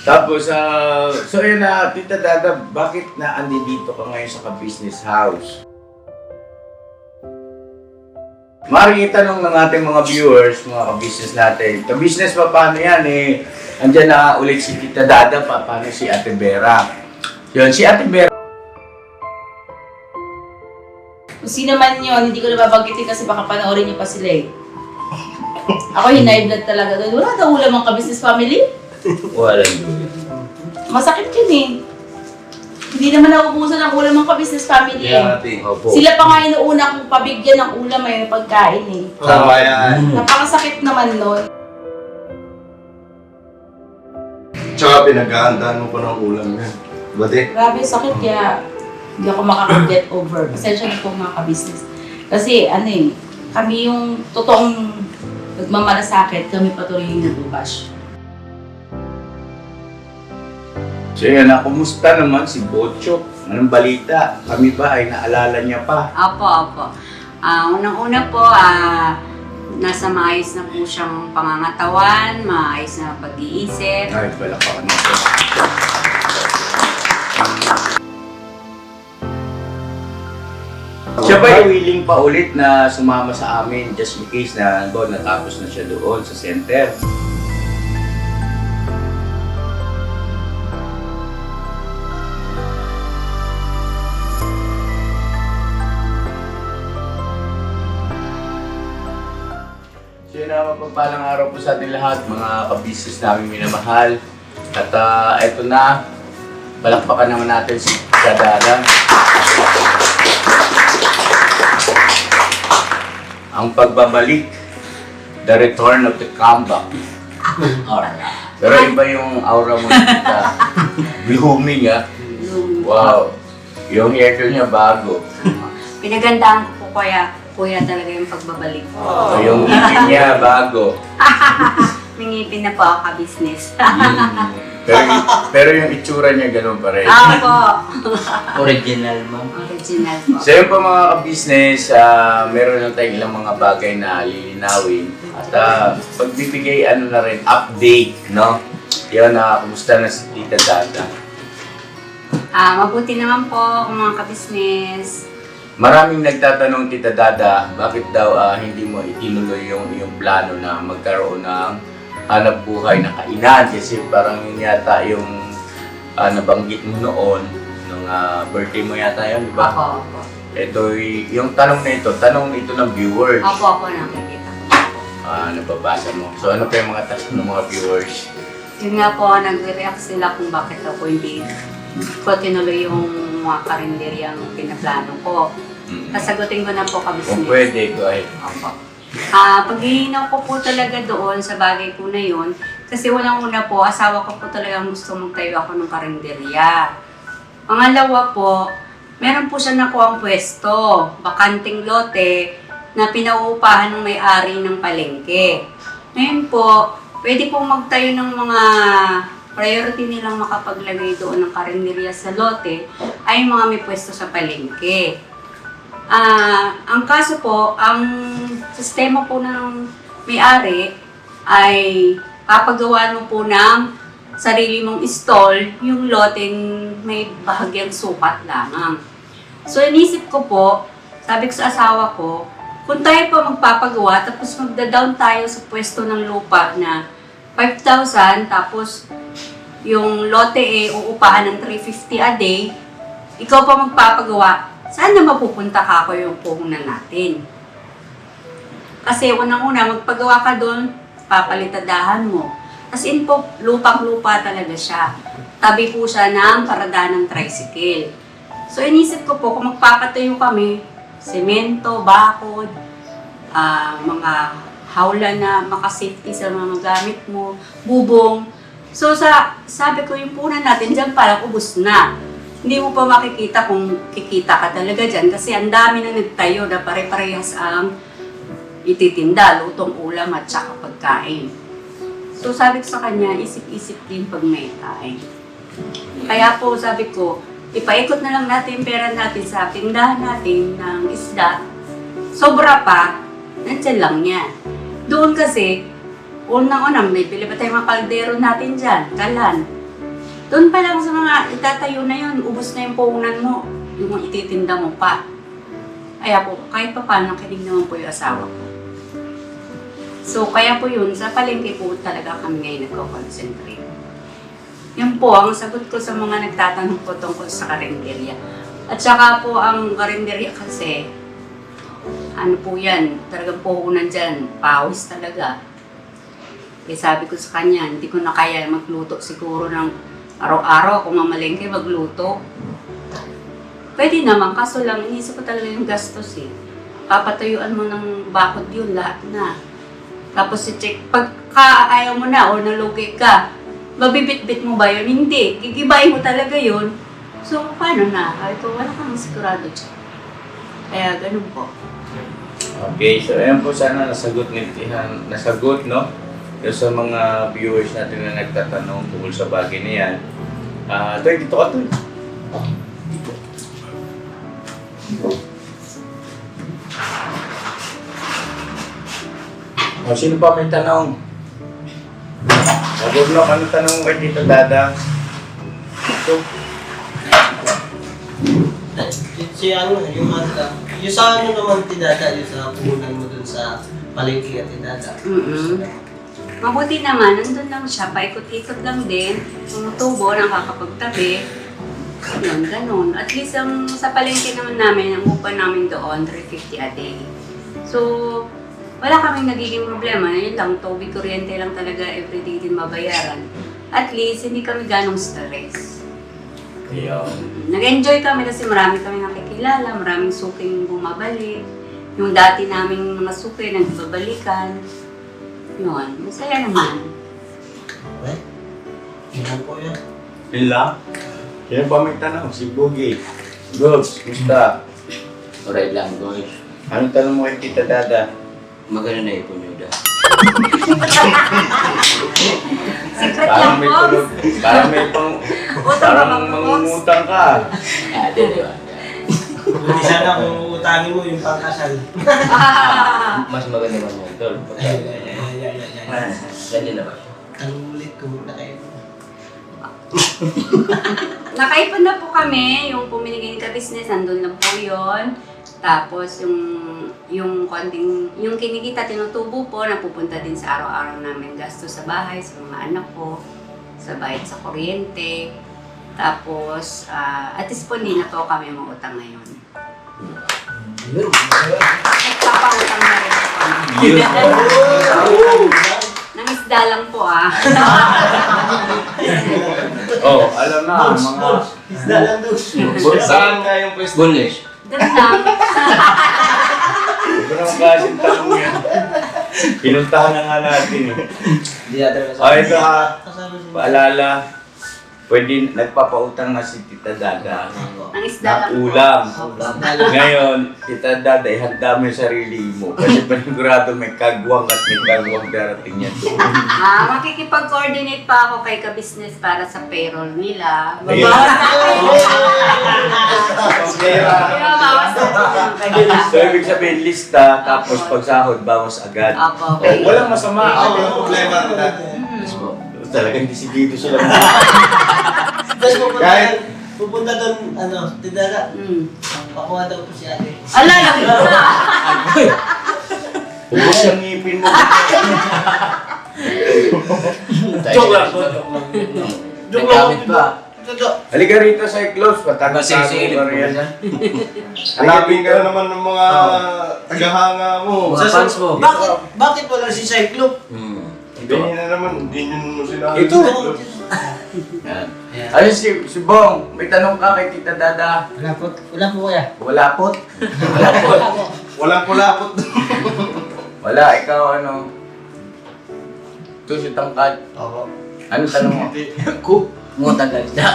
Tapos, so yun na, Tita Dada, bakit na andito ka ngayon sa ka-business house? Maaaring itanong ng ating mga viewers, mga ka-business natin, ka-business pa paano yan eh? Andyan na ulit si Tita Dada, paano si Ate Vera? Yun, si Ate Vera. Kung sino man yun, hindi ko na babanggitin kasi baka panoorin niyo pa sila eh. Ako hiniblad talaga doon. Wala daw ulam ang ka-business family. Walang dulo. Masakit yun eh. Hindi naman nauubusan ng ulam ang ka-business family eh. Opo. Sila pa nga yung una kong pabigyan ng ulam ay pagkain eh. Tama yan. Napakasakit naman nun. Tsaka pinaghahandaan mo pa ng ulam yan. Bati? Grabe sakit kaya hindi ako makaka-get over. Pasensya na po mga ka-business. Kasi ano eh, kami yung totoong nagmamalasakit, kami patuloy yung nabubash. So yun na, kumusta naman si Bocho? Anong balita? Kami ba ay naalala niya pa? Opo. Unang-una po, nasa maayos na po siyang pangangatawan, maayos na pag-iisip. Ay, pala pa nito. Siya ba ay willing pa ulit na sumama sa amin just in case na natapos na siya doon sa center? So yun na, mapagpalang araw po sa ating lahat, mga ka-business namin minamahal. At eto na, palakpakan naman natin si Dada. Ang pagbabalik, the return of the comeback. Pero iba yung aura mo dito. Blooming Wow. Yung hairdo niya bago. Pinagandaan ko po kuya talaga yung pagbabalik. So yung ngipin niya bago. May ngipin na po ako ka-business. Pero yung itsura niya ganun pa rin. Opo. Original, ma'am. Original po. So yun po mga ka-business, meron lang tayong ilang mga bagay na lilinawin. At pagbibigay na rin, update, no? Yun, kumusta na si Tita Dada? Mabuti naman po mga ka-business. Maraming nagtatanong, Tita Dada, bakit daw hindi mo itinuloy yung plano na magkaroon ng hanap buhay na kainan? Kasi parang yun yata yung nabanggit mo noon, nung birthday mo yata yun, di ba? Opo. Ito, yung tanong ito ng viewers. Opo, nakikita ko. Nababasa mo. So ano pa yung mga tanong ng mga viewers? Yun nga po, nagre-react sila kung bakit ako hindi ko tinuloy yung mga karinderyang pinaplano ko. Sasagutin ko na po Kung ka-business. pwede, go ahead. Opo. Paghihinaw ko po talaga doon sa bagay ko na yun, kasi unang-una po, asawa ko po talagang gusto magtayo ako ng karinderya. Pangalawa po, meron po siya nakuha ang pwesto, bakanting lote, na pinauupahan ng may-ari ng palengke. Ngayon po, pwede pong magtayo ng mga priority nilang makapaglagay doon ng karinderya sa lote ay mga may pwesto sa palengke. Ang kaso po, ang sistema po ng may-ari ay papagawa mo po ng sarili mong stall yung loteng may bahagyang sukat lamang. So inisip ko po, sabi ko sa asawa ko, kung tayo pa magpapagawa tapos magda-down tayo sa pwesto ng lupa na 5,000 tapos yung lote uupahan ng 350 a day, ikaw pa magpapagawa, saan na mapupunta ka ako yung puhunan natin? Kasi unang-una, magpagawa ka doon, papalitadahan mo. As in po, lupang-lupa talaga siya. Tabi po siya ng paradahan ng tricycle. So inisip ko po, kung magpapatayo kami, semento, bakod, mga hawla na makasafety sa mga gamit mo, bubong. So sabi ko, yung punan natin dyan parang ubos na. Hindi mo pa makikita kung kikita ka talaga dyan kasi ang dami na nagtayo na pare-parehas ang ititinda, lutong ulam at saka pagkain. So sabi ko sa kanya, isip-isip din pag may kain. Kaya po sabi ko, ipaikot na lang natin pera natin sa tindahan natin ng isda. Sobra pa, nandyan lang niya. Doon kasi, unang-unang, may pili pa tayong mga kaldero natin dyan, kalan. Doon pa lang sa mga itatayo na yun, ubos na yung puhunan mo, yung ititinda mo pa. Kaya po, kahit pa paano, kinig naman po yung asawa ko. So, kaya po yun, sa palengke po talaga kami ngayon nagko-concentrate. Yan po ang sagot ko sa mga nagtatanong po tungkol sa karinderya. At saka po ang karinderya kasi, ano po yan, talagang puhunan dyan, pawis talaga. Eh sabi ko sa kanya, hindi ko na kaya magluto siguro ng araw-araw kung mamalengke magluto. Pwede naman, kaso lang, inisip ko talaga yung gastos eh. Papatayuan mo ng bakod yun, lahat na. Tapos i-check, pagka ayaw mo na o nalugi ka, mabibit-bit mo ba yun? Hindi. Gigibayin mo talaga yun. So, paano na? Ito, wala kang sigurado dyan. Kaya, ganun po. Okay, so ayan po sana nasagot no? Yung sa mga viewers natin na nagtatanong tungkol sa bagay na yan. Toy, dito ka, Toy. O, sino pa may tanong? Sabog na, ano tanong mo kay Tito Dada? Ito. Si ano, yung sa ano naman tinada, yung sa puhunan mo dun sa palengke at tinada. Mabuti naman, nandun lang siya, paikot-ikot lang din, tumutubo, nakakapagtabi. Yun, ganun. At least ang, sa palengke naman namin, ang upa namin doon, 350 a day. So, wala kaming nagiging problema. Yun lang, tubig, kuryente lang talaga everyday din mabayaran. At least, hindi kami ganong stress. Ayun. Nag-enjoy kami kasi marami kami nakikilala, maraming suking bumabalik. Yung dati naming mga suki, nagbabalikan. Yun, masaya naman. Okay? Yun po yan. Yun lang? Sino pa may tanong? Si Boogie. Gobs, gusta? Alright lang, boy. Anong tanong mo kay Tita Dada? Maganda na ipon nyo da. Secret Parang lang may po. tulog. Parang may pang... Utang Parang ba, Box? mangungutang ka. Di ba? Buti sana kung utangin mo yung pangkasal. Mas maganda man yun, tol. Ganyan na ba? Tanong ulit kung nakain mo. Nakaipon na po kami, yung puminigay ka business, andun lang po yun. Tapos yung konting, yung kinikita, tinutubo po, napupunta din sa araw-araw namin gasto sa bahay, sa mga anak ko, sa bayad sa kuryente. Tapos, at least po hindi na po kami mautang ngayon. Nagpapautang na rin po kami. Nang isda lang po Oh, alam na, mga... Isda lang daw. Saan nga yung pwesto? Bullish. Doon lang. Ito naman kasing tanong yan. Pinuntahan na nga natin eh. Hindi natin Oh, ito ha, Kasama si paalala. Pwede, nagpapautang na si Tita Dada. Nang isda lang po. Ulam. Opo. Ngayon, Tita Dada, ihanda mo yung sarili mo. Kasi panigurado may kagwang at may kagwang darating yan doon. Makikipag-coordinate pa ako kay ka-business para sa payroll nila. Ayun. Babawas na ako. Okay, Babawas na ako ng kanila. So, ibig sabihin, lista, tapos pagsahod, bawas agad. Opo, okay. Walang masama. Ako yung problema nila. Yes po. Talagang disidido sila. Tapos Kahit- pupunta doon, ano, tinada. Pakuha daw po si ate. Ala, laki na. Ubus yung ngipin mo. Joke lang. Joke lang. Nagkamit pa. Halika rito sa Cyclops, patago Masisilip ka po rin. yan. Hanapin ka naman ng mga tagahanga mo. Mga fans mo. Bakit wala si Cyclop? Ito. Hindi na naman, hindi nyo mo sila. Ito. Yan. Ayun si Bong, may tanong ka kay Tita Dada. Wala po kuya. Wala pot? Wala pot. Walang kulapot. Wala, ikaw ano? Ito si Tangkad. Oo. Ano tanong mo? Mga tagal-da.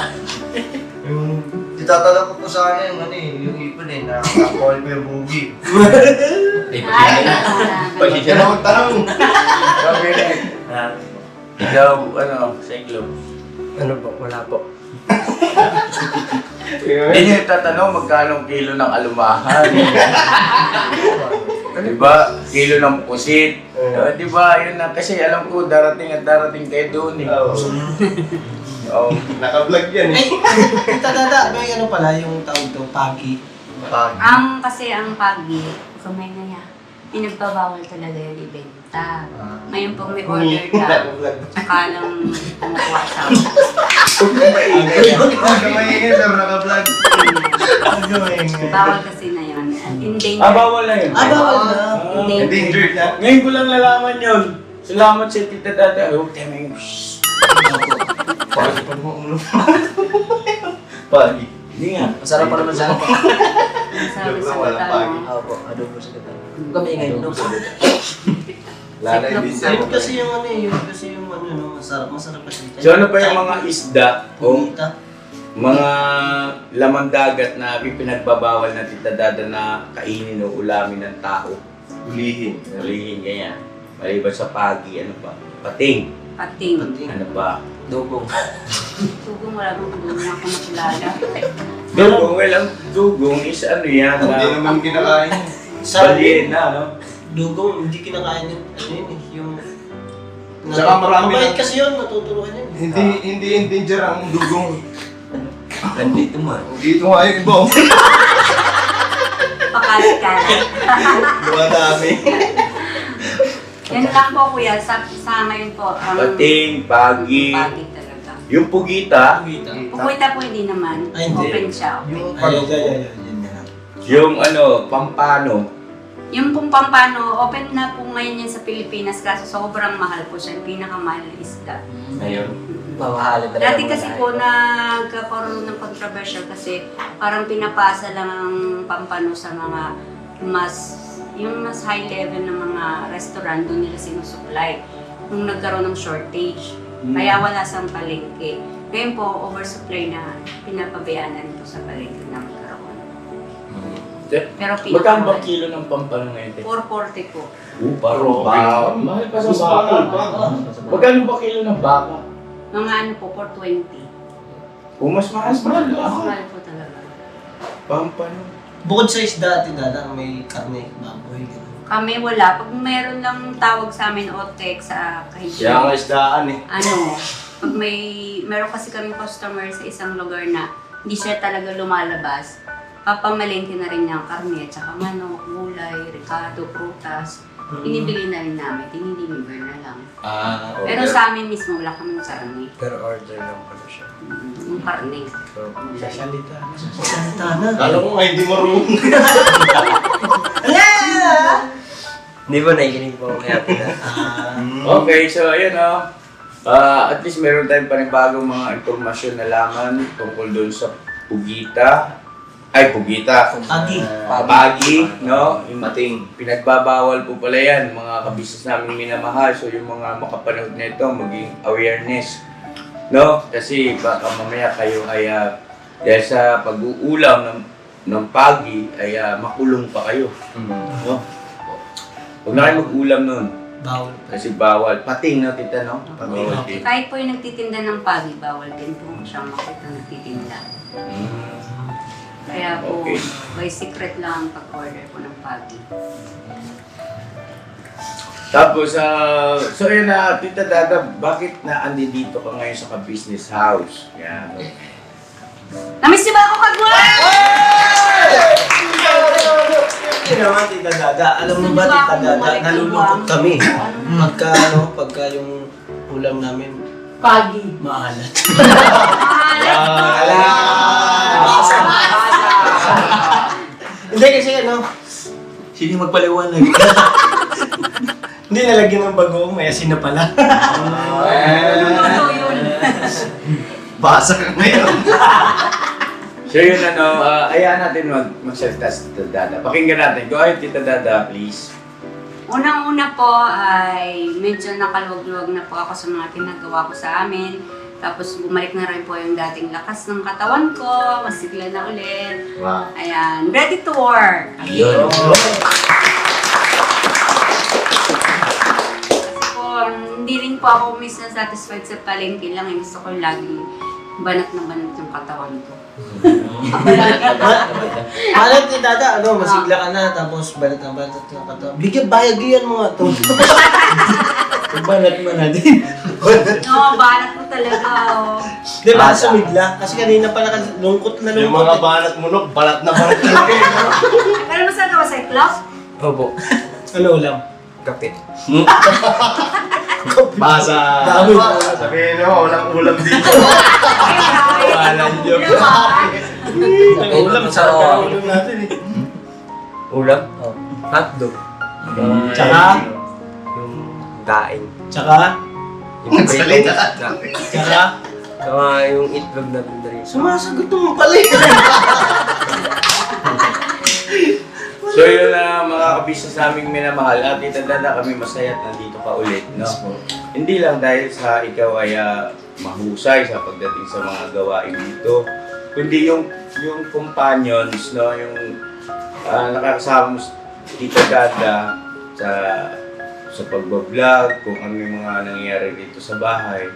Itatanong ko po sana yung ano eh, yung ipon eh, na-call mo yung bugi. Ay, Pasensya na. Tanong, tanong. Sabi na eh. Ikaw, ano, Cyclops. Ano po? Wala po. Hindi niyo tatanong magkano ang kilo ng alumahan. Diba? Kilo ng pusit. Diba? Yun na. Kasi alam ko, darating at darating kayo doon eh. Oo. Naka-vlog yan eh. Ay, tita Dada, may ano pala yung tawag to, pagi. Kasi ang pagi, kamay na yan, pinagbabawal talaga yung ibenta. Ngayon po may order ka, tsaka lang kumukuha sa Kamay pero naka-vlog. bawal kasi na yun. At endangered. Bawal na yun. Bawal na. Endangered na. Ngayon ko lang nalaman yun. Salamat sa Tita Dada. Oh, tama yun. Pagi pa mo ulo. Pagi. Hindi nga. Masarap pa naman sa akin. Sabi sa Wala kata pagi. mo. Opo, adobo sa gata. Kami ingay no. Lalay din siya. Yun kasi yung ano eh, yun kasi yung ano, no, masarap kasi. So ano pa yung mga isda o Kumita. mga lamang dagat na pinagbabawal na Tita Dada na kainin o ulamin ng tao? Ulihin. Ulihin ganyan. Maliban sa pagi, ano pa? Pating. Pating. Ano pa? Dugong. Tugong wala bang tugong ako makilala. Dugong, walang dugong is ano yan? Hindi naman kinakain. Balyena, no? Dugong, hindi kinakain yun. Ano yun eh, yung... Tsaka marami Mabait na- kasi yun, natuturuan yun. Hindi endanger ang dugong. Nandito mo. Dito nga yung iba. Pakalit-kalit. Dumadami. Yan lang po kuya, sa ngayon po. Pating, pagi, Pagi talaga. yung pugita, Kumita. Pupunta po hindi naman. Ay, hindi. Open siya. Open. Yung ay. yung ano, pampano. Yung pong pampano, open na po ngayon yan sa Pilipinas kaso sobrang mahal po siya. Yung pinakamahal na isda. Ngayon. Mamahalin talaga. Dati kasi po nagkakaroon ng controversial kasi parang pinapasa lang ang pampano sa mga yung mas high level ng mga restaurant, doon nila sinusupply nung nagkaroon ng shortage. Kaya wala sa palengke. Ngayon po, oversupply na pinapabayaan na rin po sa palengke na magkaroon. Pero Magkano ba kilo ng pampano ngayon? 440 po. Parang baka. Mahal pa sa baka. Magkano ba kilo ng baka? Mga ano po, 420. Kung mas mahal, mahal. Mas mahal po talaga. Pampano. Bukod sa isda, Dada, may karne, baboy, gano'n. Kami wala. Pag meron lang tawag sa amin OTEC sa kahit Siya ang isdaan eh. ano, pag meron kasi kami customer sa isang lugar na hindi siya talaga lumalabas, papamalengke na rin niya ang karne, tsaka manok, gulay, ricado, prutas. Binibili na rin namin, dinideliver na lang. Pero sa amin mismo, wala kaming karne. Pero order lang pala siya. Yung karne. Sasalita. Salita na. Kala ko nga hindi marunong. Hindi ba nakikinig po ako kaya Dada? Okay, so ayun o. At least meron tayong panibagong mga impormasyon na laman tungkol doon sa pugita. Ay, pugita. Agi. Pagi, no? Yung mating pinagbabawal po pala yan, mga kabisnes namin minamahal. So yung mga makapanood na ito, maging awareness. No? Kasi baka mamaya kayo ay dahil sa pag-uulam ng pagi ay makulong pa kayo. No? Huwag na kayo mag-ulam nun. Bawal. Kasi bawal. Pating, no, tita, no? Pating. Bawal din. Kahit po yung nagtitinda ng pagi, bawal din po siyang makita nagtitinda. Kaya po, Okay. by secret lang ang pag-order po ng pagi. Tapos, so yun na, Tita Dada, bakit na andi dito ka ngayon sa ka-business house? Yan. Namiss niyo ba ako kagwa? Hindi naman, Tita Dada. Alam mo ba, Tita Dada, nalulungkot kami. Pagka yung ulam namin, Pagi. maalat. Hindi kasi Sino yung magpaliwanag? hindi nalagyan ng bago, may asin na pala. Ano yun? Basa ka ngayon. So yun, ayahan natin magsalita si Tita Dada. Pakinggan natin. Go ahead, Tita Dada, please. Unang-una po ay medyo nakaluwag-luwag na po ako sa mga ginagawa ko sa amin. Tapos bumalik na rin po yung dating lakas ng katawan ko, masigla na ulit. Wow. Ayan, ready to work. Ayun. Kasi po, hindi rin po ako minsan satisfied sa palengke lang. Gusto ko laging banat na banat yung katawan ko. Malat ni Dada, masigla ka na, tapos balat na balat na kato. Bigyan bayag yan mga to. Banat mo na din. No, banat mo talaga, oh. Di ba, sumigla? Kasi kanina pala lungkot na Yung lungkot. mga banat mo, no? Balat na balat talaga eh, no? Pero masarap ka ba sa iklop? Opo. Ano ulam? Kape. Basa. Dami. Sabihin mo, walang ulam dito. Walang yun. Ang ulam, sarap ka ng ulam natin eh. Ulam? Hotdog. Tsaka? Yung daing. Tsaka? Yung Salita. Tsaka? Saka yung itlog na rin rin. Sumasagot mo pala eh. So yun na mga kabisnes naming minamahal at itanda kami masaya at nandito ka ulit, no? Hindi lang dahil sa ikaw ay mahusay sa pagdating sa mga gawain dito, kundi yung companions, no? Yung nakakasama mo Tita Dada sa pagbablog, kung ano yung mga nangyayari dito sa bahay.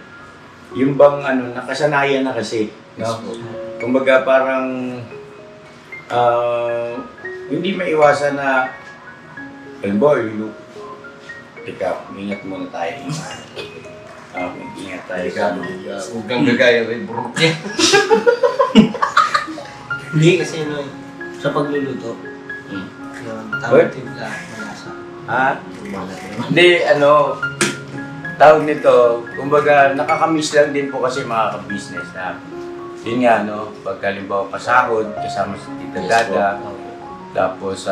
Yung bang nakasanayan na kasi, no? Kumbaga parang hindi maiwasan na boy, teka, ingat muna tayo. Ingat tayo ka. Huwag kang gagaya rin, bro. Hindi kasi ano, sa pagluluto. Hmm. Yun, What? tamang timpla, malasa. Hindi, tawag nito, kumbaga nakakamiss lang din po kasi mga ka-business na yun nga, pagka halimbawa pasahod, kasama si Tita Dada, tapos,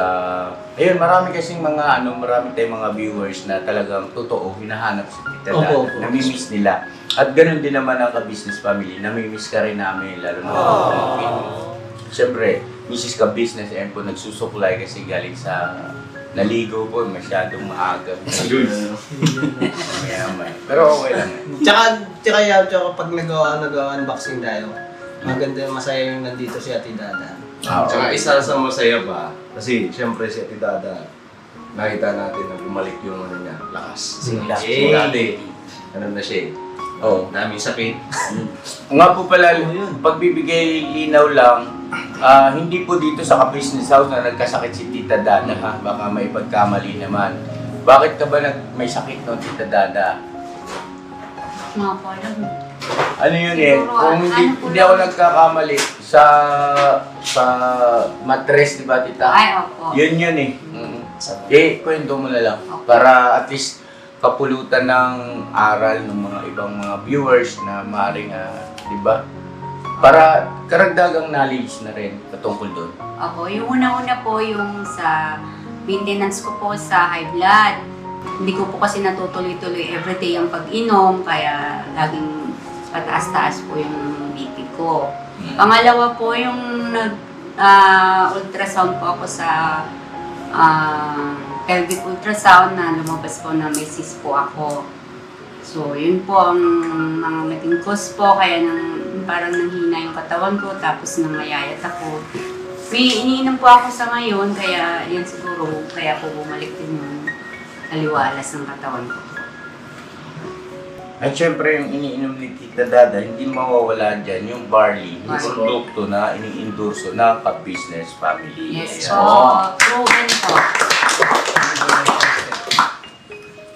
ayun, marami kasing marami tayong mga viewers na talagang totoo, hinahanap si Tita Dada, Opo. namimiss nila. At ganun din naman ang ka-business family, namimiss ka rin namin, lalo na siyempre, Mrs. Ka-Business, ayun po, nagsusuklay kasi galing sa naligo po, masyadong maaga. Mayaman. Pero okay lang. Tsaka pag nag-unboxing tayo, maganda, masaya yung nandito si Ate Dada. Tsaka isa sa masaya pa, kasi siyempre si Ate Dada, nakita natin na bumalik yung niya, lakas. Kasi dati, na siya eh. Oo. Daming sakit. Nga po pala, pagbibigay linaw lang, hindi po dito sa ka-business house na nagkasakit si Tita Dada, ha? Baka may pagkamali naman. Bakit ka ba may sakit no, Tita Dada? Mga po, alam mo. Ano yun eh, Siguro, kung hindi ako nagkakamali sa mattress, di ba Tita? Ay, opo. Yun eh. Kwento mo na lang. Para at least kapulutan ng aral ng mga ibang mga viewers na maaaring, di ba? Para karagdagang knowledge na rin patungkol doon. Opo, yung una-una po yung sa maintenance ko po sa high blood. Hindi ko po kasi natutuloy-tuloy everyday ang pag-inom, kaya laging pataas-taas po yung BP ko. Pangalawa po yung ultrasound po ako sa pelvic ultrasound na lumabas po na may cyst po ako. So, yun po ang mga naging cause po, kaya parang nanghina yung katawan ko, tapos nangyayat ako. May iniinom po ako sa ngayon, kaya yan siguro, kaya po bumalik din yung aliwalas ng katawan ko. At syempre yung iniinom ni Tita Dada, hindi mawawala dyan yung barley, yung Barley. produkto na ini-endorso ng ka-business family. Yes Ayan. po, proven po.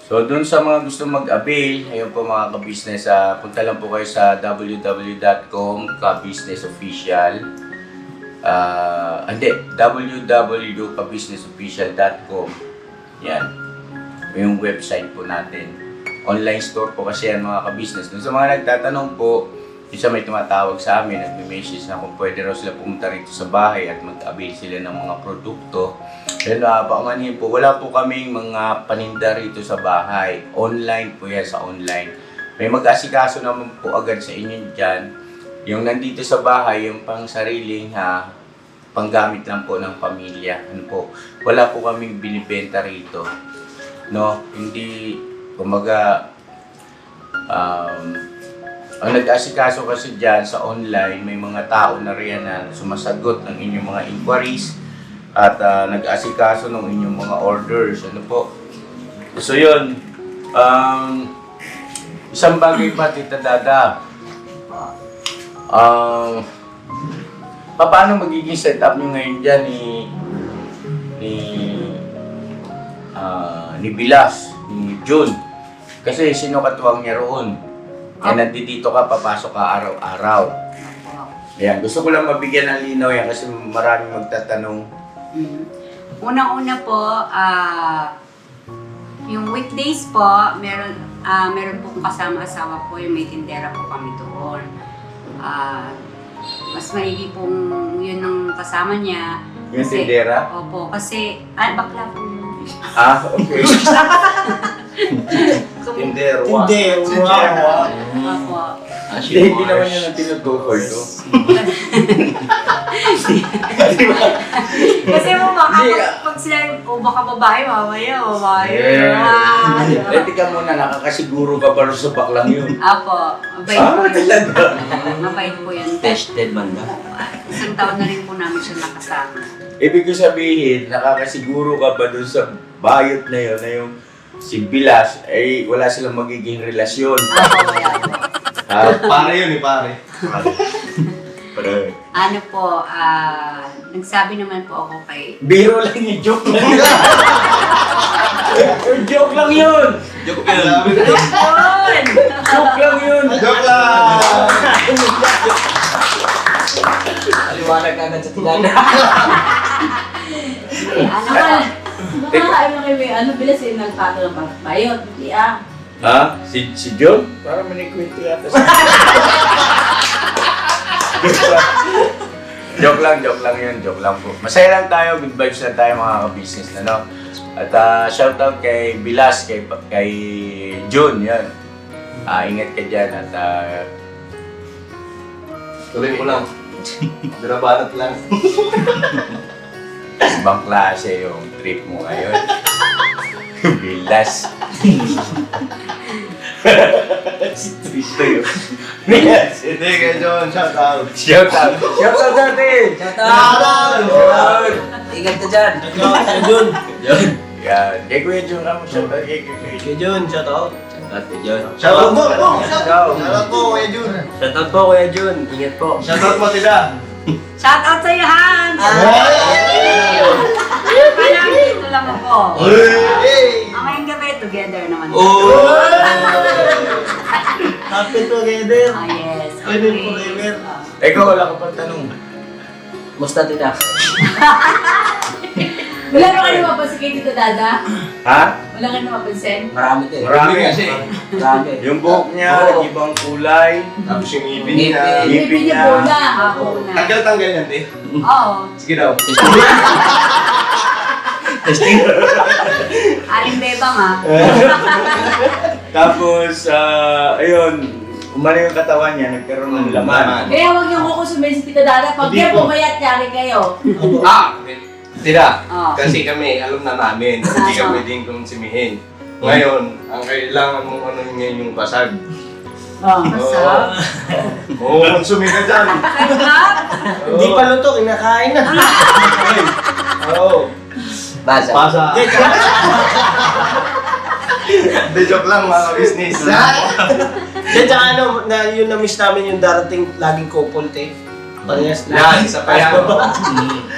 So doon sa mga gusto mag-avail, ayun po mga ka-business, punta lang po kayo sa www.com ka-businessofficial. www.kabusinessofficial.com. Yan. Yung website po natin. Online store po kasi yan mga ka-business. Doon sa mga nagtatanong po, isa may tumatawag sa amin, nagme-message na kung pwede raw sila pumunta rito sa bahay at mag-avail sila ng mga produkto. Pero paumanhin po, wala po kaming mga paninda rito sa bahay. Online po yan, sa online. May mag-asikaso naman po agad sa inyo dyan. Yung nandito sa bahay, yung pang sariling panggamit lang po ng pamilya. Ano po, wala po kaming binibenta rito. No, hindi, kumbaga, ang nag-asikaso kasi dyan sa online, may mga tao na riyan na sumasagot ng inyong mga inquiries at nag-asikaso ng inyong mga orders. Ano po? So yun, isang bagay pa, Tita Dada. Paano magiging setup nyo ngayon dyan ni Bilas, ni June? Kasi sino katuwang niya roon? Kaya nandito ka, papasok ka araw-araw. Ayan, gusto ko lang mabigyan ng linaw yan kasi maraming magtatanong. Unang-una po, yung weekdays po, meron po kasama asawa ko, yung may tindera po kami doon. Mas maigi pong yun ang kasama niya. Yung tindera? Opo, kasi, bakla po yun. Okay. Tindero. Hindi, wow. Opo. Hindi naman yan ang tinutukoy ko. Kasi mo baka pag sila, baka babae, mamaya, babae. Ready ka muna, nakakasiguro ka ba sa baklang yun? Apo, mabait po yun. Talaga? Mabait po yun. Tested man ba? Isang taon na rin po namin siya nakasama. Ibig ko sabihin, nakakasiguro ka ba dun sa bayot na yun, na yung si Bilas, ay wala silang magiging relasyon. Apo, wala po. Pare yun pare. Ano po, nagsabi naman po ako kay... Biro lang yun, joke lang yun. Joke lang yun. Joke yun. Joke lang yun. Joke lang. Aliwanag na agad sa tinana. Ano ba? Kumakain mo kayo, bilas yung nagtato ng bayot. Hindi Ha? Si John? Parang manikwento yata siya. Joke lang yun, joke lang po. Masaya lang tayo, good vibes lang tayo mga ka-business na, no? At shoutout kay Bilas, kay John, yan. Ingat ka dyan at Tuloy ko lang. Binabanat lang. ibang klase yung trip mo ngayon. Bilas. Ito yun. Yes. Hindi kay John, shout out. Shoutout natin! Shoutout! Ingat ka dyan. Kay Jun. Yan. Kay Kuya John lang, shoutout kay Kuya John. Kay Jun, shout out. Shoutout kay John. Shout out mo. Shout out. Shout out po kay Jun. Shoutout po Kuya Jun. Ingat po. Shout out mo sila. Shout out sa iyo, Hans! Parang dito lang ako. Hey! Ang ngayong gabi, together naman. Happy together. Yes. Pwede Okay. forever. Ikaw, wala ka pang tanong. Musta tita? Wala ba kayo mapansin kay Tito Dada? Ha? Wala kayo mapansin? Marami din. Marami kasi. Marami. Yung buhok niya, Oo. ibang kulay. Tapos yung ibig Ngipin. niya. Hindi niya po na. Ako na. Tanggal-tanggal yan, te. Oo. Sige daw. Aling bebang ha. Tapos, ayun, umano yung katawan niya, nagkaroon ng laman. Kaya huwag niyo kukusumin si Tito Dada. Pag Hindi yan po. pumayat, yari kayo. Tira. Oo. Kasi kami, alam na namin. Hindi ka pwedeng konsumihin. Ngayon, ang kailangan mo ano ngayon yung basag. Masarap. Oo, konsumin ka dyan. Sarap. Hindi pa luto, kinakain na. Oo. Basa. Pasa. Hindi, joke lang mga business. Then tsaka ano, yun na-miss namin yung darating laging couple, te. Parehas Yan, isa pa yan.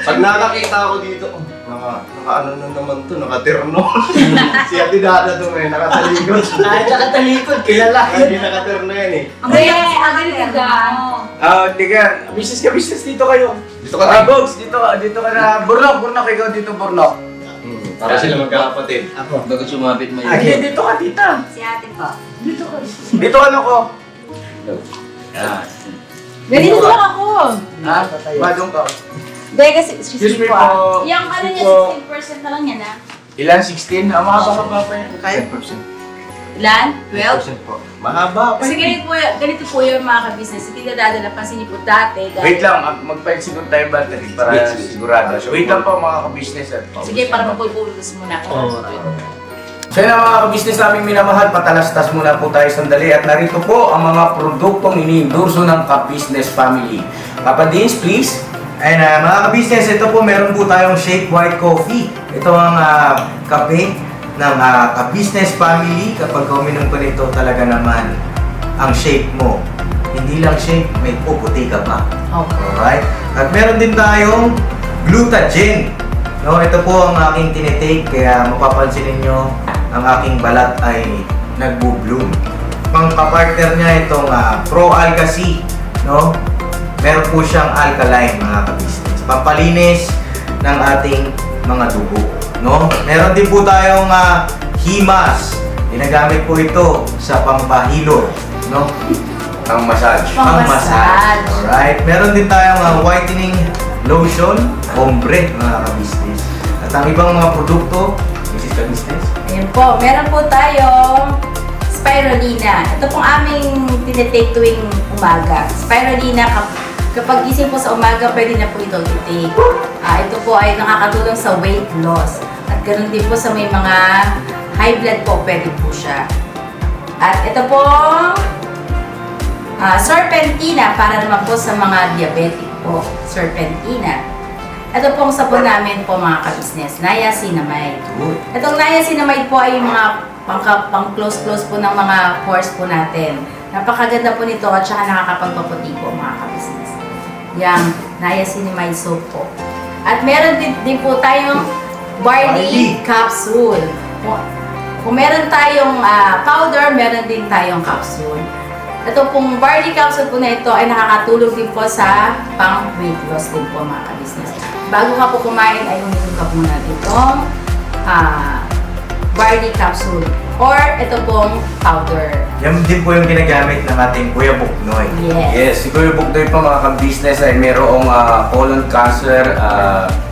Pag nakakita ako dito, naka ano na naman to, nakaterno. Si Ate Dada to ngayon, nakatalikod. Ay, tsaka talikod, kilala. Hindi nakaterno yan eh. Ang gaya si Ate Dada. Tiga, business dito kayo. Dito ka tayo. Bogs, dito ka na. Burnok, ikaw dito, Burnok. Para sila magkakapatid. Ako. Bago sumapit mo Hindi, dito ka, tita. Si Ate po. Dito ka na ko. Yan. Ganito lang ako. Ha? Badong ka. Hindi kasi, Excuse me po. po. Yung ano niya, Excuse 16% na lang yan Ilan? 16? Ang mahaba pa yan. Kaya? Ilan? 12? po. Mahaba pa. Kasi ganito po yung mga ka-business. Si Tito Dada, napansin niyo po dati. Wait lang, magpa-siguro tayo battery para sigurado. Wait lang po mga ka-business at Sige, para mapulpulos muna ako. So yun ang mga ka-business namin minamahal, patalastas muna po tayo sandali at narito po ang mga produktong iniendorso ng ka-business family. Papa Dins, please. And mga ka-business, ito po meron po tayong Shake White Coffee. Ito ang kape ng ka-business family. Kapag uminom ko nito talaga naman ang shake mo. Hindi lang shake, may puputi ka pa. Okay. Alright? At meron din tayong Glutagen. No, ito po ang aking tinitake kaya mapapansin ninyo ang aking balat ay nagbo-bloom. pang-partner niya itong Pro Alka C, no? Meron po siyang alkaline, mga ka-business. Pampalinis ng ating mga dugo, no? Meron din po tayong Himas. Ginagamit po ito sa pampahilo, no? Ang massage. Pang-massage. Alright. Meron din tayong whitening lotion, ombre, mga ka-business. At ang ibang mga produkto, Mrs. Ka-business. Ayan po, meron po tayong spirulina. Ito pong aming tinitake tuwing umaga. Spirulina, kapag gising po sa umaga, pwede na po ito i-take. Ito po ay nakakatulong sa weight loss. At ganoon din po sa may mga high blood po, pwede po siya. At ito pong serpentina, para naman po sa mga diabetic po. Serpentina. Ito pong sabon namin po, mga ka-business, niacinamide. Itong niacinamide po ay yung mga pang-close-close po ng mga pores po natin. Napakaganda po nito at saka nakakapagpaputi po, mga ka-business. Yang niacinamide soap po. At meron din po tayong barley capsule. Kung meron tayong powder, meron din tayong capsule. Ito pong barley capsule po na ito ay nakakatulong din po sa pang-weight loss din po, mga ka-business. Bago ka po kumain ay uminom ka muna itong barley capsule or ito pong powder. Yan din po yung ginagamit ng ating Kuya Buknoy. Yes. Yes, si Kuya Buknoy pa, mga ka-business, ay mayroong colon cancer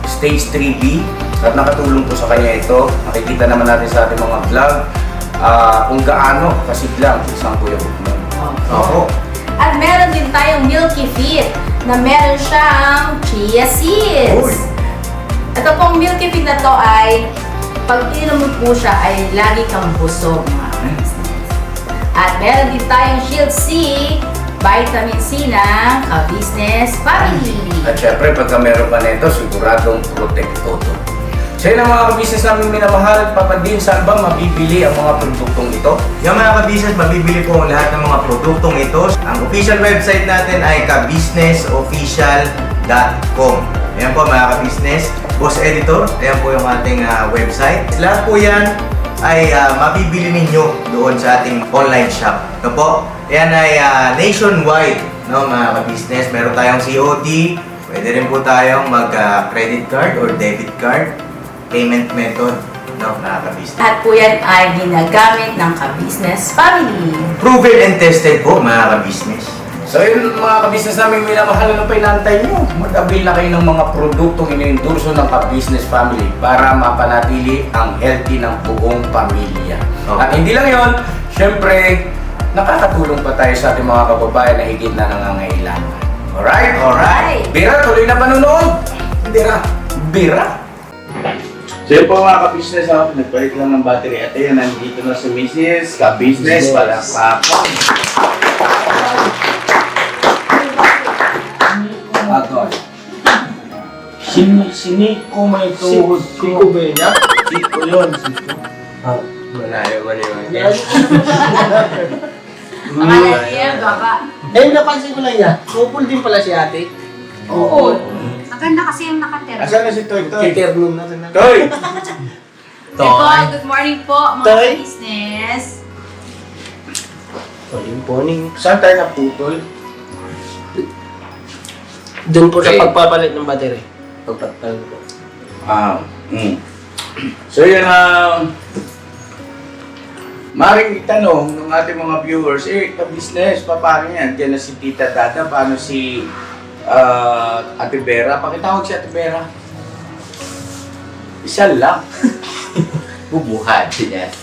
stage 3B at nakatulong po sa kanya ito. Nakikita naman natin sa ating mga vlog kung gaano kasiglang isang Kuya Buknoy. Opo. At meron din tayong Milky Fit na meron siyang chia seeds. Uy. Ito pong Milky Fit na to ay pag ininom mo po siya ay lagi kang busog, mga ka-business. At meron din tayong Shield C, vitamin C ng ka-business family. At syempre, pagka meron ka nito, siguradong protekto to. So yun ang mga ka-business namin minamahal. Papa Din, saan ba mabibili ang mga produktong ito? Yung mga ka-business, mabibili po ang lahat ng mga produktong ito. Ang official website natin ay kabusinessofficial.com. Ayan po, mga ka-business. Boss Editor, ayan po yung ating website. Lahat po yan ay mabibili ninyo doon sa ating online shop. Ito po, ayan ay nationwide, no, mga ka-business. Meron tayong COD, pwede rin po tayong mag-credit card or debit card payment method, no, mga ka-business. At po yan ay ginagamit ng ka-business family. Proven and tested po, mga ka-business. So yun, mga ka-business namin minamahal, ano pa inaantay nyo? Mag-avail na kayo ng mga produktong iniendorso ng ka-business family para mapanatili ang healthy ng buong pamilya. Okay. At hindi lang yon, syempre, nakakatulong pa tayo sa ating mga kababayan na higit na nangangailangan. Alright? Alright. Bira, tuloy na panunood! Bira! Bira! So yun po, mga ka-business, nagpalit lang ng battery. At ayan, nandito na si Mrs. Ka-business. Palakpakan. Agoy. Siniko may tuhod ko. Siko ba yun, ya? Siko yun, siko. Malayo man yun. Akala niya, baba. Eh, napansin ko lang yan. Couple din pala si ate. Oo. Maganda kasi yung nakatira. Asan na si Toy? Toy! Kiternon natin na. Toy! Good morning po, mga Toy. business. Yung poning. Saan tayo naputol? Doon po sa Okay. pagpapalit ng battery. Pagpapalit po. So yan maring itanong ng ating mga viewers, ka-business, paano yan? Diyan na si Tita Dada, paano si Ate Vera? Pakitawag si Ate Vera. Isa lang. Bubuhat niya.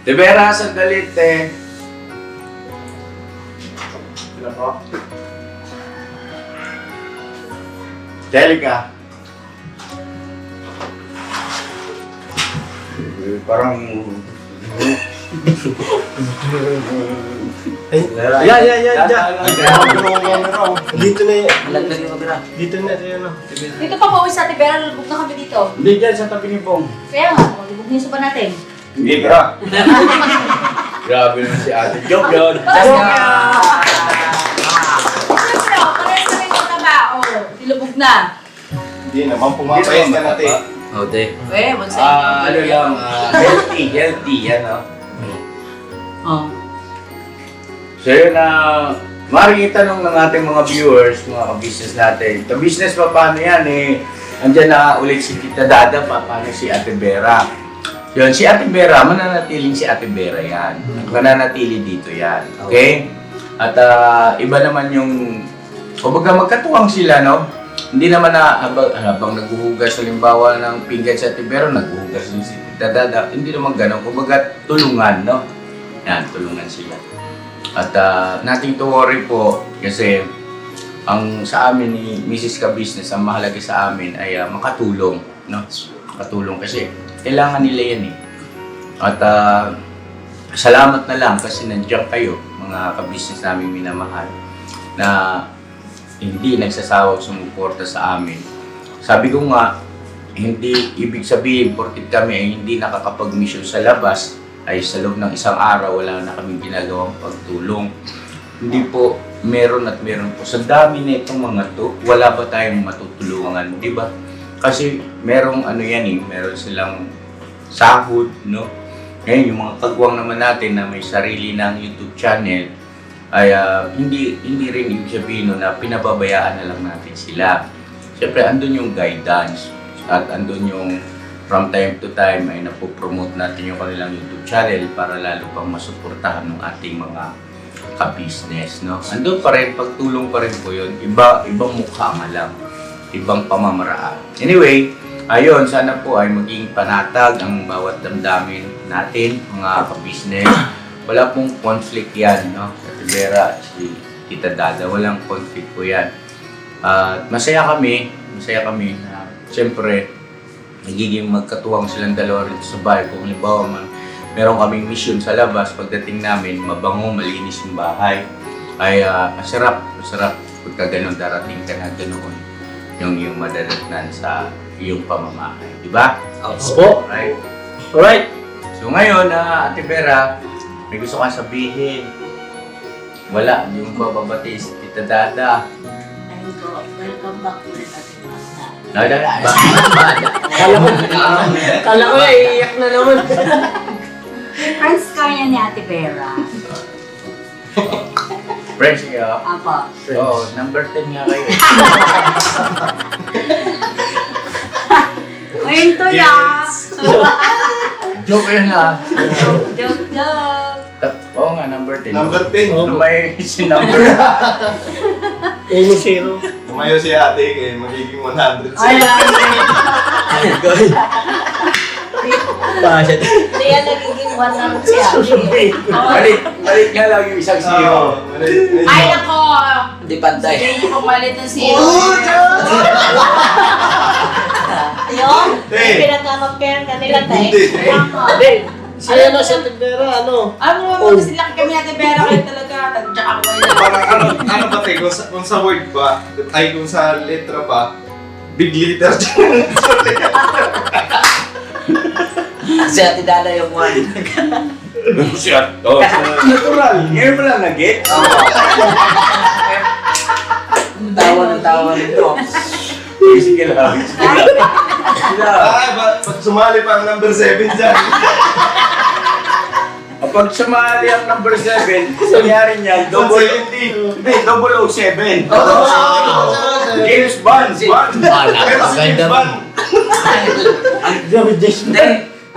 Ate Vera, sandali, te. Sila po. Angelica. Parang... Yan. Dito na yan. Laglag yung kabira. Dito na yan. Dito pa po sa Ate Vera, lubog na kami dito. Hindi dyan sa tabi ni Bong. Kaya nga, lubog niyo pa natin. Hindi ka. Grabe naman si ate. Joke yun. Parehas na rin yung taba. Dilubog na. Hindi naman, pumapayas ka natin. Ode. Wag sa inyo. Ano lang, healthy, ano. Oh. So yun, maaaring itanong ng ating mga viewers, mga ka-business natin. Ka-business pa, paano yan eh? Andyan na ulit si Tita Dada, paano si Ate Vera. Yun, si Ate Vera, mananatiling si Ate Vera yan. Mananatili dito yan, okay? At iba naman yung, kumbaga magkatuwang sila, no? Hindi naman na habang naghuhugas, halimbawa ng pinggan si Ate Vera, naghuhugas din si Tita Dada. Hindi naman ganun, kumbaga tulungan, no? Yan, tulungan sila. At nothing to worry po, kasi ang sa amin ni Mrs. Ka-Business, ang mahalaga sa amin ay makatulong, no? Makatulong kasi kailangan nila yan eh. At salamat na lang kasi nandiyan kayo, mga ka-business namin minamahal, na hindi nagsasawang sumuporta sa amin. Sabi ko nga, hindi ibig sabihin porket kami ay hindi nakakapag-mission sa labas, ay sa loob ng isang araw wala na kaming ginagawang pagtulong. Hindi po, meron at meron po. Sa dami na itong mga to, wala ba tayong matutulungan, di ba? Kasi merong ano yan eh, meron silang sahod, no? Ngayon, yung mga kagwang naman natin na may sarili ng YouTube channel, ay hindi rin ibig sabihin no, na pinababayaan na lang natin sila. Siyempre, andun yung guidance at andun yung from time to time ay napopromote natin yung kanilang YouTube channel para lalo pang masuportahan ng ating mga ka-business, no? Andun pa rin, pagtulong pa rin po yun. Ibang mukha nga lang, ibang pamamaraan. Anyway, ayun, sana po ay maging panatag ang bawat damdamin natin, mga ka-business. Wala pong conflict yan, no? Ate Vera at si Tita Dada, walang conflict po yan. Masaya kami na siyempre nagiging magkatuwang silang dalawa rin sa bahay. Kung halimbawa meron kaming mission sa labas, pagdating namin, mabango, malinis yung bahay, ay masarap pagka ganun, darating ka na ganoon yung madadatnan sa iyong pamamahay, di ba? Opo. Right? Alright. So ngayon, Ate Vera, may gusto kang sabihin. Wala, hindi mo bababati si Tita Dada. Ayun po, welcome back ulit at Kala ko iiyak na naman. Friends kami ni Ate Vera. Friends kayo? Apo. Oo, number 10 nga kayo. Ngayon to lang. Joke yun Joke. Oo nga, number 10. Number 10. Lumay si number. Zero. Tumayo si ate eh, magiging 100. Ay, Pasit. Hindi yan nagiging 100 siya. Malit nga lang yung isang zero. Ay, nako! Hindi pantay. Hindi niyo pumalit ng zero. Ayun, Hey. pinagkakampare ka nila tayo. Hindi. Hindi. Si ano, si Ate Vera, ano? Ano naman kasi laki kami natin pera kayo talaga. Tadyak ako kayo. Parang ano ba tayo, kung sa word ba, ay kung sa letra ba, big letter dyan. Si Ate Dada yung one. Shot. Oh, natural. Ngayon mo lang nag-get? Tawa nito. Sige lang. Ay, pag sumali pa ang number 7 dyan. Kapag sumali ang number 7, nangyari niyan, double 170. Hindi, 007. Oh, James Bond. Pero si James Bond. Hindi.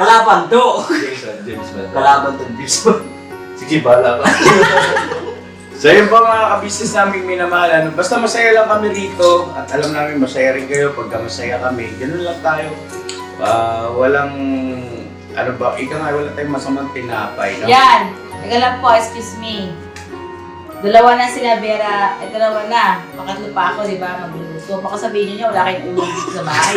Kalaban to. James Bond. Kalaban to. Sige, bala ka. So yun po mga ka-business namin minamahal. Basta masaya lang kami rito at alam namin masaya rin kayo pagka masaya kami. Ganun lang tayo. Walang, ano ba, wala tayong masamang tinapay. No? Yan. Teka lang po, excuse me. Dalawa na sila, Vera. Dalawa na. Pakatlo pa ako, di ba? Magluluto. Baka sabihin niyo, wala kayong ulam dito sa bahay.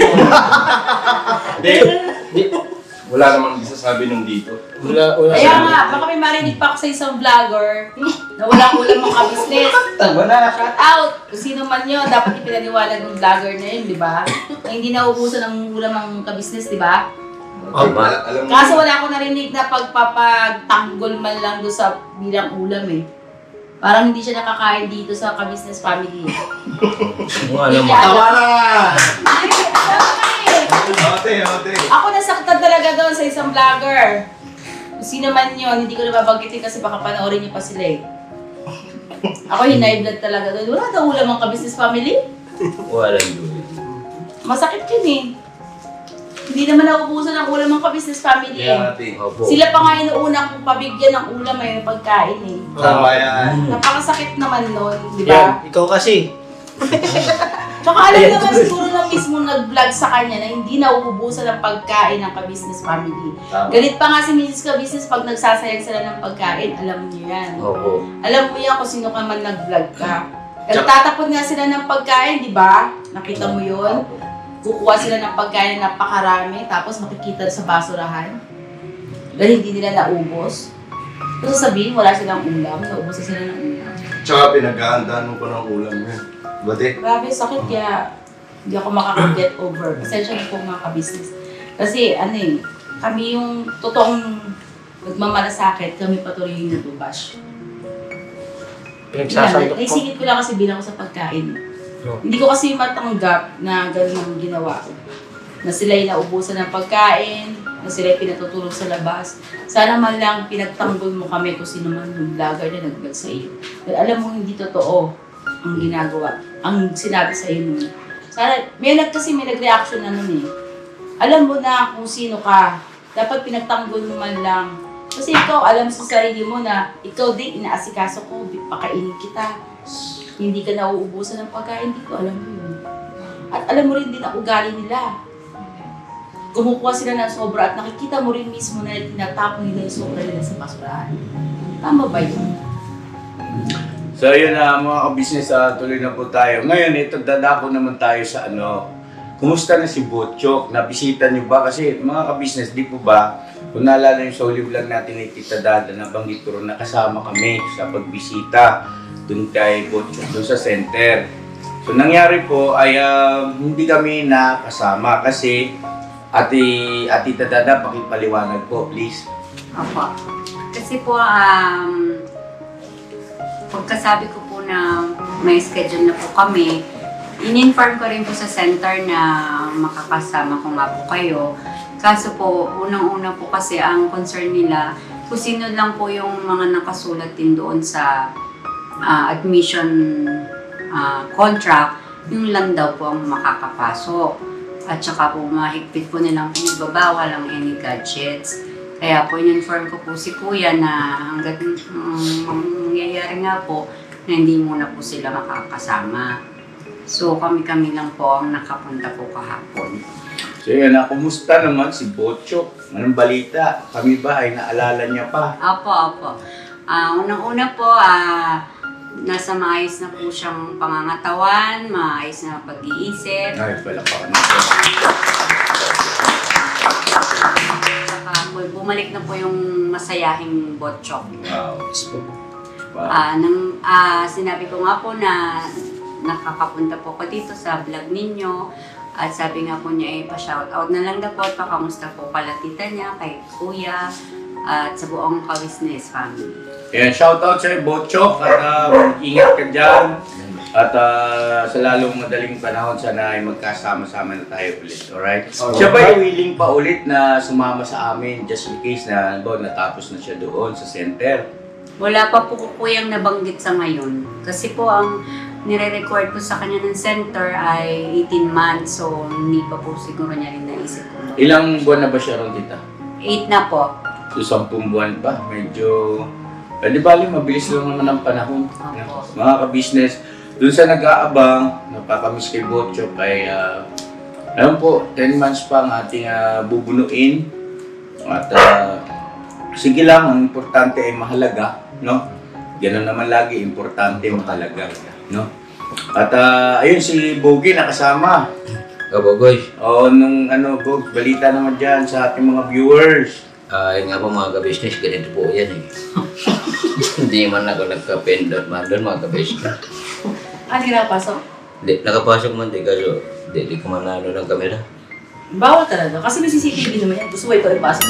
Wala namang sasabi nung dito. Wala. Kaya nga, baka may marinig pa ako sa isang vlogger na walang ulam mga ka-business. Shout out! Kung sino man yun, dapat ipinaniwalag ng vlogger na yun, di ba? Na hindi nauubusan ng ulam ang ka-business, di ba? Alam mo. Kaso wala akong narinig na pagpapagtanggol man lang doon sa bilang ulam eh. Parang hindi siya nakakain dito sa ka-business family. Wala Hindi mo. niya alam. Tawa na! Ay, alam ka eh. Ote. Ako nasaktan talaga doon sa isang vlogger. Kung sino man yun, hindi ko na babanggitin kasi baka panoorin niyo pa sila eh. Ako hinaiblag talaga doon. Wala daw ulam ang ka-business family. Walang dulo. Masakit yun eh. Hindi naman nauubusan ng ulam ang ka-business family eh. Opo. Sila pa nga inuuna kong pabigyan ng ulam ay pagkain eh. Tama yan. Napakasakit naman nun, di ba? Ikaw kasi. Tsaka alam naman siguro na mismo nag-vlog sa kanya na hindi nauubusan ng pagkain ng ka-business family. Tama. Galit pa nga si Mrs. Ka-business pag nagsasayang sila ng pagkain, alam niyo yan. Opo. Alam mo yan kung sino ka man nag-vlog ka. Nagtatapon nga sila ng pagkain, di ba? Nakita mo yun? Kukuha sila ng pagkain na napakarami, tapos makikita sa basurahan. Dahil hindi nila naubos. Tapos sasabihin, wala silang ulam, naubos na sila ng ulam. Tsaka pinaghahandaan mo pa ng ulam yun. Bate? Grabe, sakit kaya hindi ako makaka-get over. Pasensya na po mga ka-business. Kasi ano eh, kami yung totoong nagmamalasakit, kami patuloy yung natubash. Pinagsasantok ko. Naisingit ko lang kasi bilang ko sa pagkain. No. Hindi ko kasi matanggap na gano'n ang ginawa ko. Na sila'y naubusan ng pagkain, na sila'y pinatutulog sa labas. Sana man lang pinagtanggol mo kami kung sino man yung vlogger na nag-vlog sa iyo. Dahil alam mo hindi totoo ang ginagawa, ang sinabi sa iyo nun. Sana, may nag-reaction na nun eh. Alam mo na kung sino ka. Dapat pinagtanggol mo man lang. Kasi ikaw, alam sa sarili mo na ikaw din inaasikaso ko, pakainin kita. Hindi ka nauubusan ng pagkain dito, alam mo yun. At alam mo rin din ang ugali nila. Kumukuha sila ng sobra at nakikita mo rin mismo na tinatapon nila yung sobra nila sa basurahan. Tama ba yun? So yun na mga ka-business, tuloy na po tayo. Ngayon, ito dadako naman tayo sa ano. Kumusta na si Butchok? Nabisita niyo ba? Kasi mga ka-business, di po ba? Kung naalala yung solo vlog natin ni Tita Dada, nabanggit ko rin nakasama kami sa pagbisita dun kay Butchok, dun sa center. So nangyari po ay hindi kami nakasama kasi Tita Dada, pakipaliwanag po, please. Opo. Kasi po, pagkasabi ko po na may schedule na po kami, in-inform ko rin po sa center na makakasama ko nga po kayo. Kaso po, unang-una po kasi ang concern nila, kung sino lang po yung mga nakasulat din doon sa admission contract, yung lang daw po ang makakapasok. At saka po mahigpit po nilang pinagbabawal ang any gadgets. Kaya po in-inform ko po si Kuya na hanggat mangyayari nga po na hindi muna po sila makakasama. So kami-kami lang po ang nakapunta po kahapon. So yun na, kumusta naman si Butchok? Anong balita? Kami ba ay naalala niya pa? Opo. Unang-una po, nasa maayos na po siyang pangangatawan, maayos na pag-iisip. Ay, palakpakan natin. Saka po, bumalik na po yung masayahing Butchok. Wow. Wow. Sinabi ko nga po na nakakapunta po ko dito sa vlog ninyo. At sabi nga po niya pa-shoutout na lang daw po at pakamusta po pala tita niya, kay Kuya, at sa buong ka-business family. Ayan, shoutout sa'yo, Butchok, at ingat ka dyan. At sa lalong madaling panahon, sana ay magkasama-sama na tayo ulit, alright? Siya ba willing pa ulit na sumama sa amin just in case na natapos na siya doon sa center? Wala pa po kuyang nabanggit sa ngayon. Kasi po ang nire-record po sa kanya ng center ay 18 months. So hindi pa po siguro niya rin naisip ko. Ilang buwan na ba siya ron, tita? 8 na po. So, 10 buwan pa. Medyo... Di bali, mabilis lang naman ang panahon. Opo. Mga ka-business, dun sa nag-aabang, napakamiss kay Butchok ay... alam po, 10 months pa ang ating bubunuin. At sige lang, ang importante ay mahalaga, no? Ganun naman lagi, importante mahalaga, no? At ayun, si Bogie nakasama. Kabogoy. Oo, nung Bog, balita naman dyan sa ating mga viewers. Yun nga po mga ka-business, ganito po yan eh. Hindi man ako nagka-pendant man doon mga ka-business. Hindi ka nakapasok? Hindi, nakapasok man di kaso di ko manalo ng kamera. Bawal talaga. Kasi may CCTV naman yan. Gusto mo ito ipasok.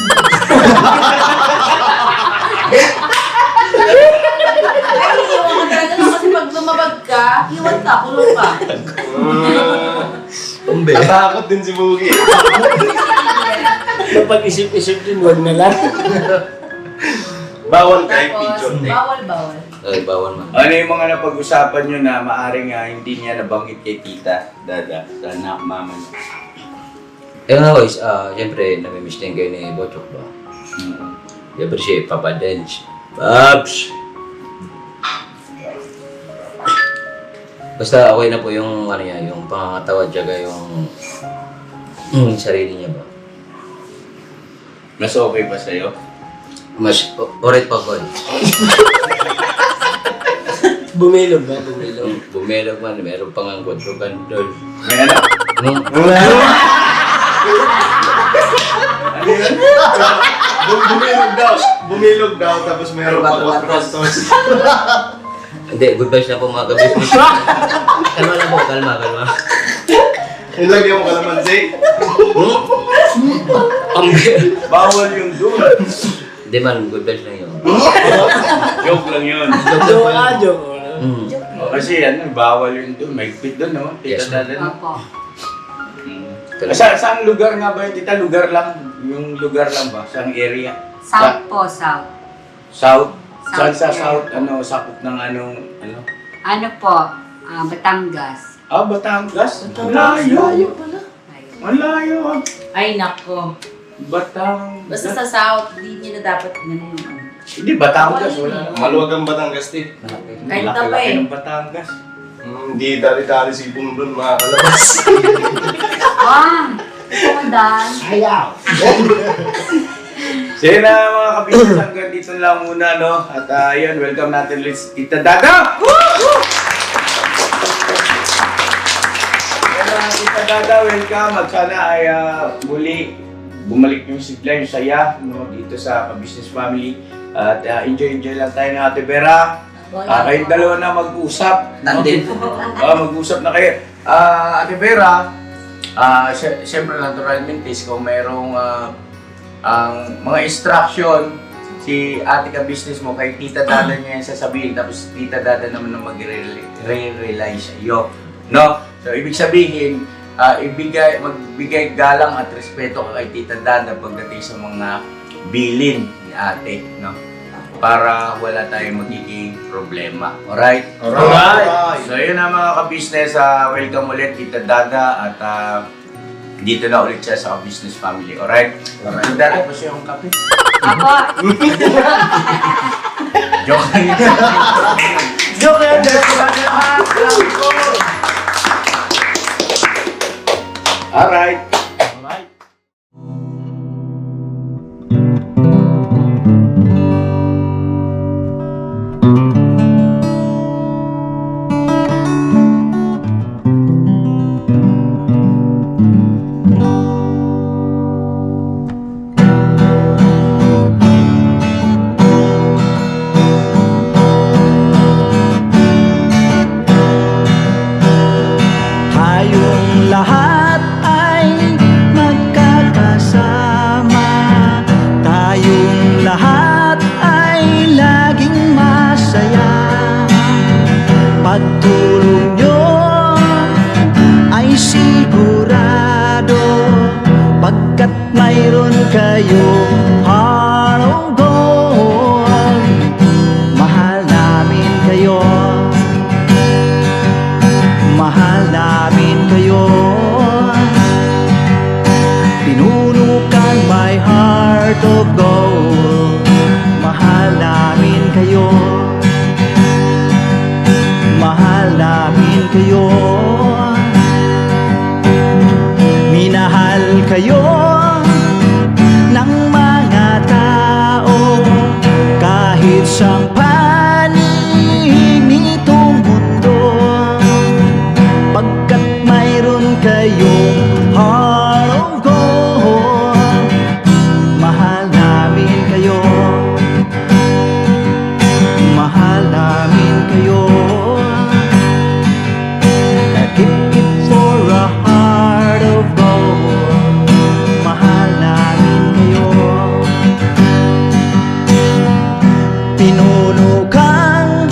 Ay, iwan ka talaga. Kasi pag lumabag ka, iwan ka, kulong ka. Umbe. Natakot din si Bugi. Napag-isip-isip din, wag na lang. Bawal kahit Tapos, picture. bawal. Ay, bawal man. Ano yung mga napag-usapan nyo na maaring hindi niya nabanggit kay tita, dada, sa anak, mama niya? Eh nga guys, siyempre, namimiss din kayo ni Bochok ba? Siyempre si Papa Dens. Babs! Basta okay na po yung ano niya, yung pangangatawa tsaka yung sarili niya ba? Mas okay pa sa'yo? Mas orit pa ko. Bumilog ba? Bumilog. Bumelog man, meron pang ang kwadrogan doon. May anak? Bumilog daw. Bumilog daw, tapos meron pa kwartos. Hindi, good vibes na po mga kabisnes. Kalma lang po, kalma. Ilagyan mo kalamansi. Bawal yung doon. Hindi man, good vibes lang yun. Joke lang yun. Joke. Kasi bawal yung doon. Mahigpit doon, no? Tita, Yes, dada, no? Opo. Saan lugar nga ba yun, tita? Lugar lang? Yung lugar lang ba? Saan area? South po, south. South? Saan South sa area. South? Sakop ng ano? Ano po, Batangas. Batangas? Malayo. pala. Malayo. Ay, nako. Batangas. Basta sa South, di nyo na dapat ganun. Hindi, Batangas. Wala naman. Maluwag ang Batangas, Steve. Kahit Laki-laki pa eh. ng Batangas. Hindi dali-dali si Bungbun makakalabas. Ito Dan. So yun na mga kabisnes, hanggang dito lang muna, no? At yun, welcome natin ulit si Tita Dada! Tita Dada, welcome. At sana ay muli bumalik yung sigla, yung saya, no? Dito sa Business Family. At enjoy lang tayo ng Ate Vera. Kayong dalawa na mag-usap. Nandito. Mag-usap na kayo. Ate Vera, siyempre naturalmente, kung mayroong ang mga instruction, si ate ka business mo, kay Tita Dada niya yan sasabihin, tapos Tita Dada naman na mag-rely sa iyo. No? So, ibig sabihin, magbigay galang at respeto ka kay Tita Dada pagdating sa mga bilin ni ate. No? Para wala tayong magiging problema. Alright? Alright. So yun na mga ka-business, welcome ulit Tita Dada at dito na ulit siya sa Business Family. Alright? Alright. Dada po siya yung kape. Ako, Joke lang yun. Joke yan. Alright. Tayong lahat ay magkakasama. Tayong lahat ay laging masaya. Pagtulong nyo ay sigurado, pagkat mayroon kayong heart of gold. Mahal namin kayo. Mahal namin kayo. Pinunukan my heart of gold. Mahal namin kayo. Mahal namin kayo. Minahal kayo ng mga tao kahit sang panig nitong mundo, pagkat mayroon kayong heart of gold. Mahal namin kayo. Mahal namin kayo. Keep it for a heart of gold. Mahal namin kayo. Pinuno kang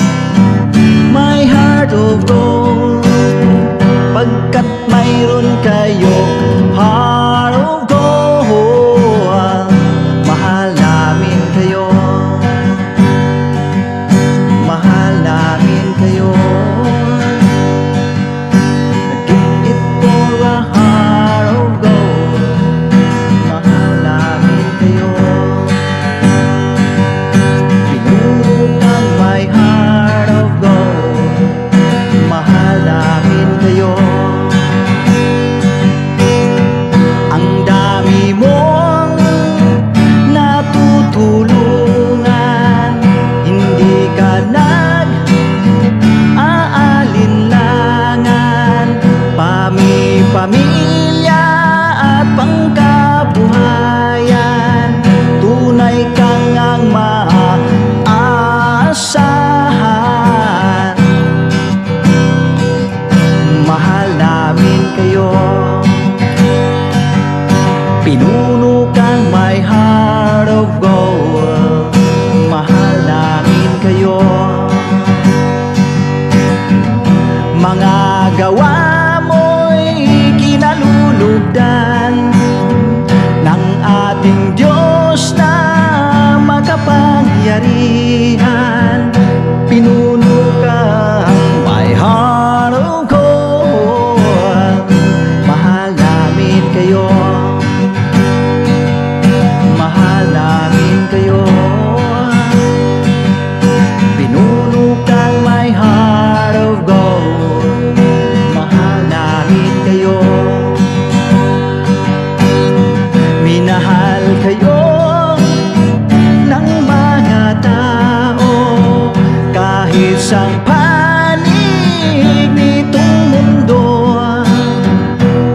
isang panig nitong mundo,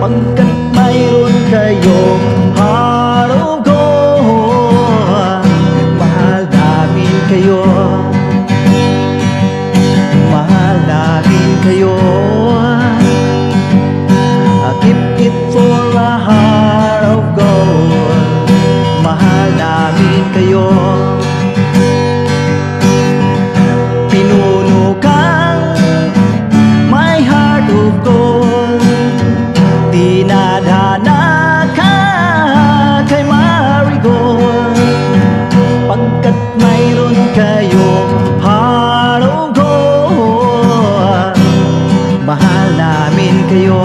pagkat mayroon kayong heart of gold. Mahal namin kayo, mahal namin kayo. I keep it for a heart of gold. Mahal namin kayo. Pinuno kang my heart of gold. Dinadhana ka kay marigold, pagkat mayroon kayong heart of gold. Mahal namin kayo,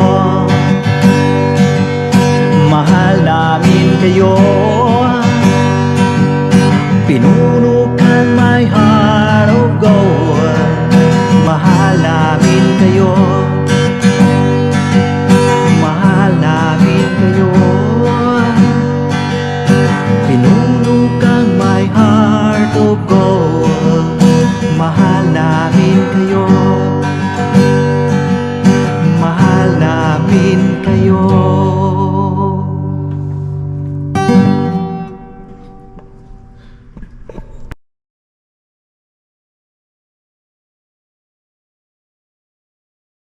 mahal namin kayo. Pinuno kang my heart of gold. Mahal namin kayo, mahal namin kayo. Pinuno kang my heart of gold. Mahal namin kayo.